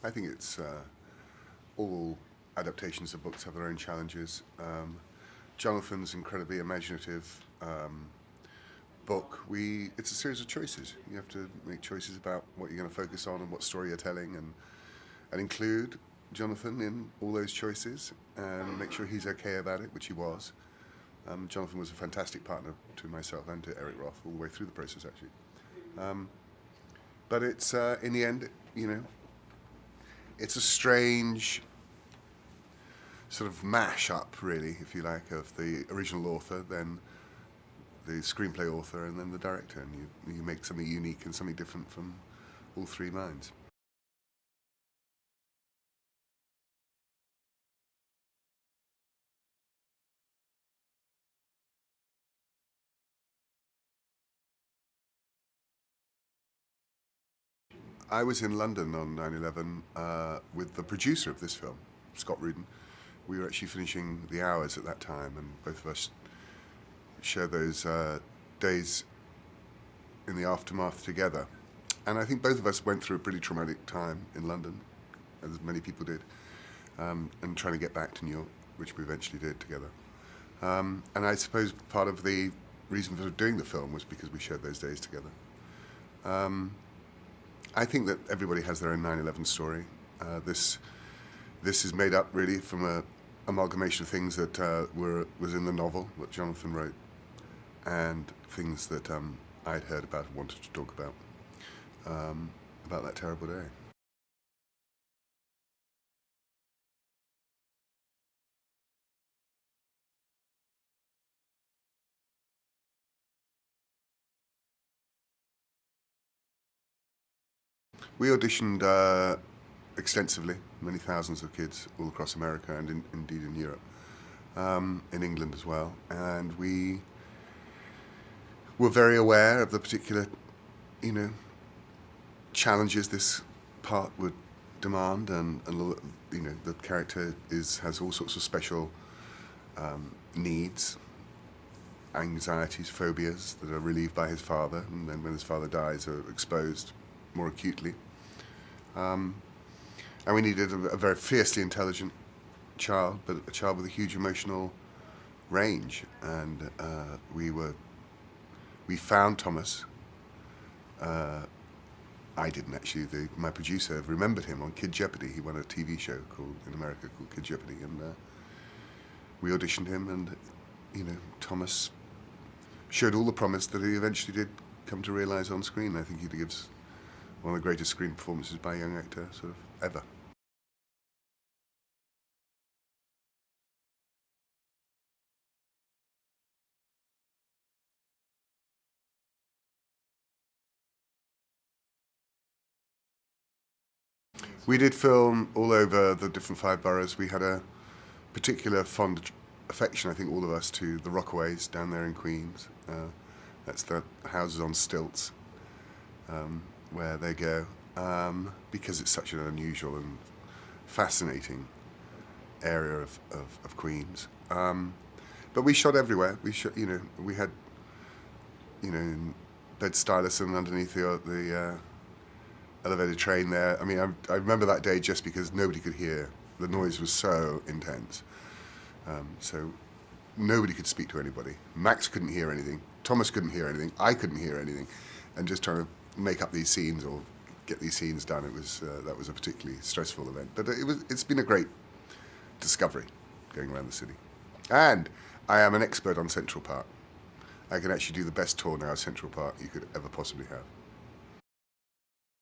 I think it's all adaptations of books have their own challenges. Jonathan's incredibly imaginative book. It's a series of choices. You have to make choices about what you're going to focus on and what story you're telling, and include Jonathan in all those choices and make sure he's okay about it, which he was. Jonathan was a fantastic partner to myself and to Eric Roth all the way through the process, actually. But it's, in the end, it's a strange sort of mash-up, really, if you like, of the original author, then the screenplay author, and then the director, and you make something unique and something different from all three minds. I was in London on 9/11 with the producer of this film, Scott Rudin. We were actually finishing The Hours at that time, and both of us shared those days in the aftermath together. And I think both of us went through a pretty traumatic time in London, as many people did, and trying to get back to New York, which we eventually did together. And I suppose part of the reason for doing the film was because we shared those days together. I think that everybody has their own 9/11 story. This is made up really from a amalgamation of things that was in the novel that Jonathan wrote, and things that I'd heard about and wanted to talk about that terrible day. We auditioned extensively, many thousands of kids all across America and indeed in Europe, in England as well. And we were very aware of the particular, challenges this part would demand, and the character has all sorts of special needs, anxieties, phobias that are relieved by his father, and then when his father dies are exposed more acutely. And we needed a very fiercely intelligent child, but a child with a huge emotional range. And we found Thomas. I didn't actually. My producer remembered him on Kid Jeopardy. He won a TV show in America called Kid Jeopardy, and we auditioned him. And Thomas showed all the promise that he eventually did come to realize on screen. I think he gives one of the greatest screen performances by a young actor sort of ever. We did film all over the different 5 boroughs. We had a particular fond affection, I think, all of us, to the Rockaways down there in Queens. That's the houses on stilts where they go, because it's such an unusual and fascinating area of Queens. But we shot everywhere. We shot, we had, in Bed-Stuy underneath the elevated train there. I mean, I remember that day just because nobody could hear. The noise was so intense. So nobody could speak to anybody. Max couldn't hear anything. Thomas couldn't hear anything. I couldn't hear anything. And just trying to make up these scenes or get these scenes done, that was a particularly stressful event. But it's been a great discovery going around the city. And I am an expert on Central Park. I can actually do the best tour now of Central Park you could ever possibly have.